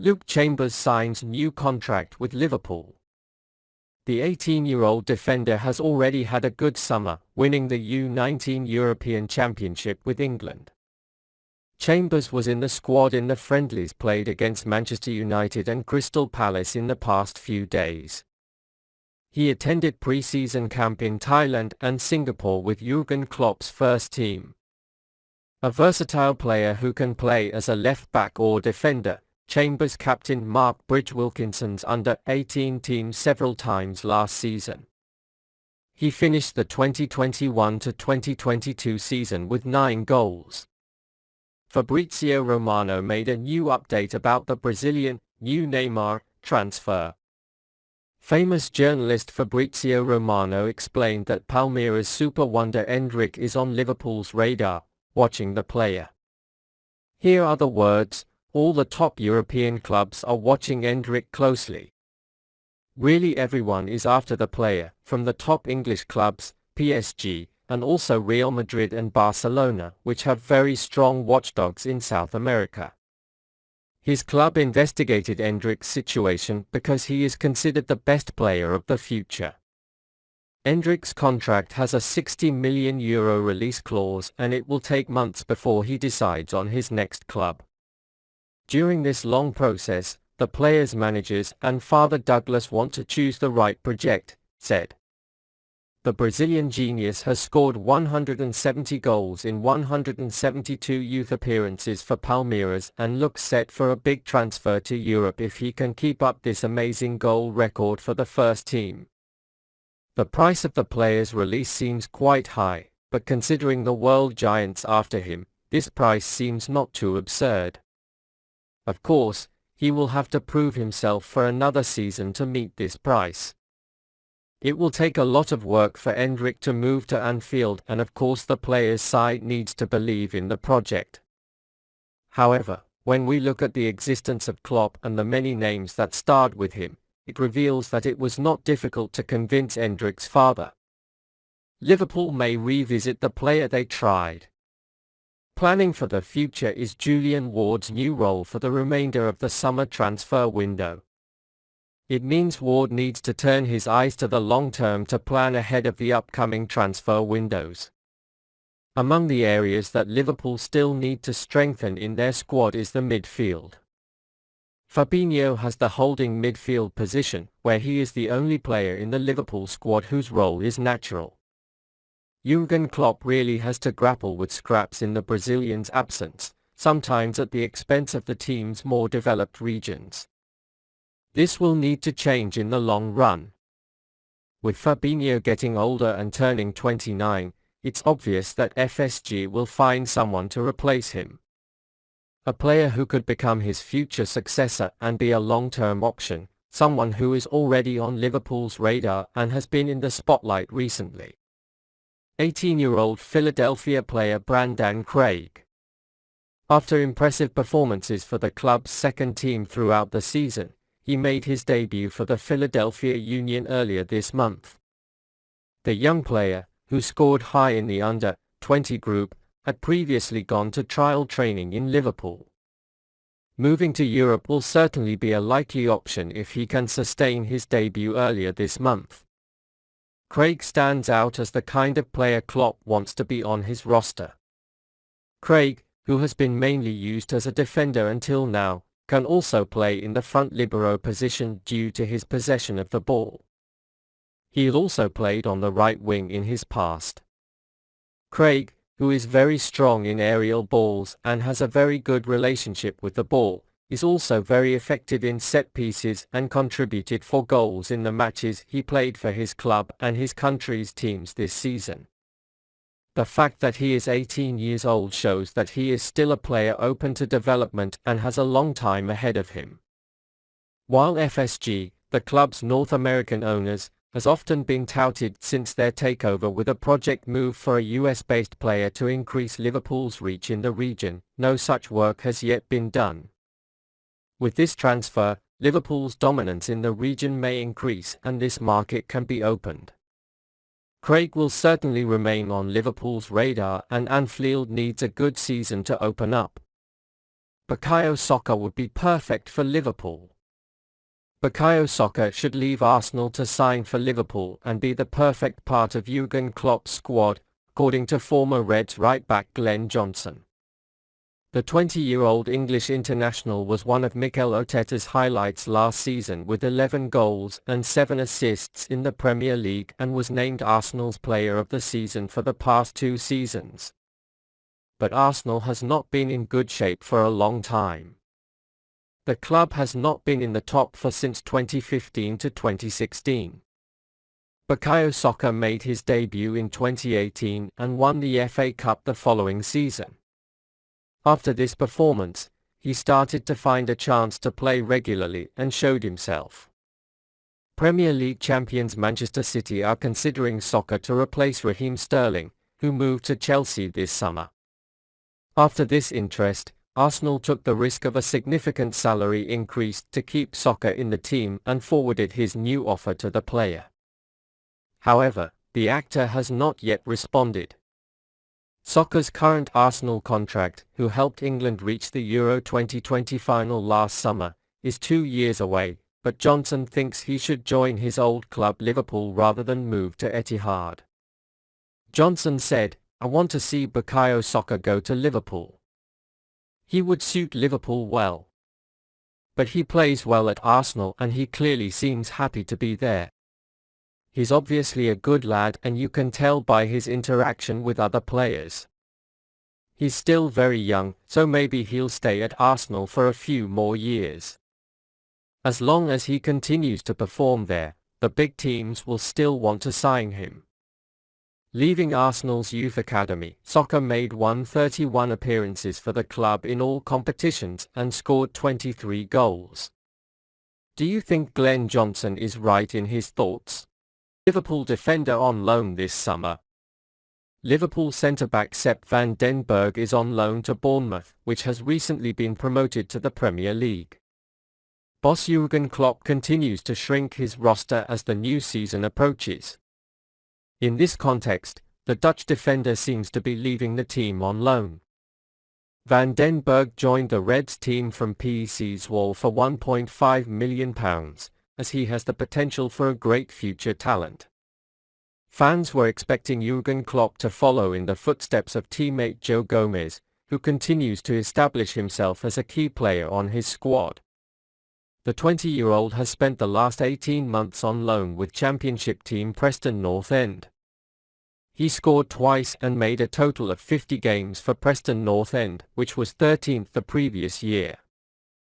Luke Chambers signs new contract with Liverpool. The 18-year-old defender has already had a good summer, winning the U19 European Championship with England. Chambers was in the squad in the friendlies played against Manchester United and Crystal Palace in the past few days. He attended pre-season camp in Thailand and Singapore with Jürgen Klopp's first team. A versatile player who can play as a left-back or defender, Chambers captained Mark Wilkinson's under-18 team several times last season. He finished the 2021-2022 season with 9 goals. Fabrizio Romano made a new update about the Brazilian, new Neymar, transfer. Famous journalist Fabrizio Romano explained that Palmeiras super wonder Endrick is on Liverpool's radar, watching the player. Here are the words: all the top European clubs are watching Endrick closely. Really everyone is after the player, from the top English clubs, PSG, and also Real Madrid and Barcelona, which have very strong watchdogs in South America. His club investigated Endrick's situation because he is considered the best player of the future. Endrick's contract has a €60 million release clause and it will take months before he decides on his next club. During this long process, the players' managers and Father Douglas want to choose the right project, said. The Brazilian genius has scored 170 goals in 172 youth appearances for Palmeiras and looks set for a big transfer to Europe if he can keep up this amazing goal record for the first team. The price of the player's release seems quite high, but considering the world giants after him, this price seems not too absurd. Of course, he will have to prove himself for another season to meet this price. It will take a lot of work for Endrick to move to Anfield, and of course the player's side needs to believe in the project. However, when we look at the existence of Klopp and the many names that starred with him, it reveals that it was not difficult to convince Endrick's father. Liverpool may revisit the player they tried. Planning for the future is Julian Ward's new role for the remainder of the summer transfer window. It means Ward needs to turn his eyes to the long term to plan ahead of the upcoming transfer windows. Among the areas that Liverpool still need to strengthen in their squad is the midfield. Fabinho has the holding midfield position, where he is the only player in the Liverpool squad whose role is natural. Jürgen Klopp really has to grapple with scraps in the Brazilian's absence, sometimes at the expense of the team's more developed regions. This will need to change in the long run. With Fabinho getting older and turning 29, it's obvious that FSG will find someone to replace him. A player who could become his future successor and be a long-term option, someone who is already on Liverpool's radar and has been in the spotlight recently. 18-year-old Philadelphia player Brandan Craig. After impressive performances for the club's second team throughout the season, he made his debut for the Philadelphia Union earlier this month. The young player, who scored high in the under-20 group, had previously gone to trial training in Liverpool. Moving to Europe will certainly be a likely option if he can sustain his debut earlier this month. Craig stands out as the kind of player Klopp wants to be on his roster. Craig, who has been mainly used as a defender until now, can also play in the front libero position due to his possession of the ball. He also played on the right wing in his past. Craig, who is very strong in aerial balls and has a very good relationship with the ball, is also very effective in set pieces and contributed 4 goals in the matches he played for his club and his country's teams this season. The fact that he is 18 years old shows that he is still a player open to development and has a long time ahead of him. While FSG, the club's North American owners, has often been touted since their takeover with a project move for a US-based player to increase Liverpool's reach in the region, no such work has yet been done. With this transfer, Liverpool's dominance in the region may increase and this market can be opened. Craig will certainly remain on Liverpool's radar and Anfield needs a good season to open up. Bakayo Saka would be perfect for Liverpool. Bakayo Saka should leave Arsenal to sign for Liverpool and be the perfect part of Jürgen Klopp's squad, according to former Reds right-back Glenn Johnson. The 20-year-old English international was one of Mikel Arteta's highlights last season with 11 goals and 7 assists in the Premier League and was named Arsenal's Player of the Season for the past 2 seasons. But Arsenal has not been in good shape for a long time. The club has not been in the top 4 since 2015 to 2016. Bakayo Saka made his debut in 2018 and won the FA Cup the following season. After this performance, he started to find a chance to play regularly and showed himself. Premier League champions Manchester City are considering Saka to replace Raheem Sterling, who moved to Chelsea this summer. After this interest, Arsenal took the risk of a significant salary increase to keep Saka in the team and forwarded his new offer to the player. However, the actor has not yet responded. Saka's current Arsenal contract, who helped England reach the Euro 2020 final last summer, is 2 years away, but Johnson thinks he should join his old club Liverpool rather than move to Etihad. Johnson said, "I want to see Bakayo Saka go to Liverpool. He would suit Liverpool well. But he plays well at Arsenal and he clearly seems happy to be there. He's obviously a good lad and you can tell by his interaction with other players. He's still very young, so maybe he'll stay at Arsenal for a few more years. As long as he continues to perform there, the big teams will still want to sign him." Leaving Arsenal's youth academy, Saka made 131 appearances for the club in all competitions and scored 23 goals. Do you think Glenn Johnson is right in his thoughts? Liverpool defender on loan this summer. Liverpool centre-back Sepp van den Berg is on loan to Bournemouth, which has recently been promoted to the Premier League. Boss Jürgen Klopp continues to shrink his roster as the new season approaches. In this context, the Dutch defender seems to be leaving the team on loan. Van den Berg joined the Reds team from PEC Zwolle for £1.5 million, as he has the potential for a great future talent. Fans were expecting Jürgen Klopp to follow in the footsteps of teammate Joe Gomez, who continues to establish himself as a key player on his squad. The 20-year-old has spent the last 18 months on loan with Championship team Preston North End. He scored twice and made a total of 50 games for Preston North End, which was 13th the previous year.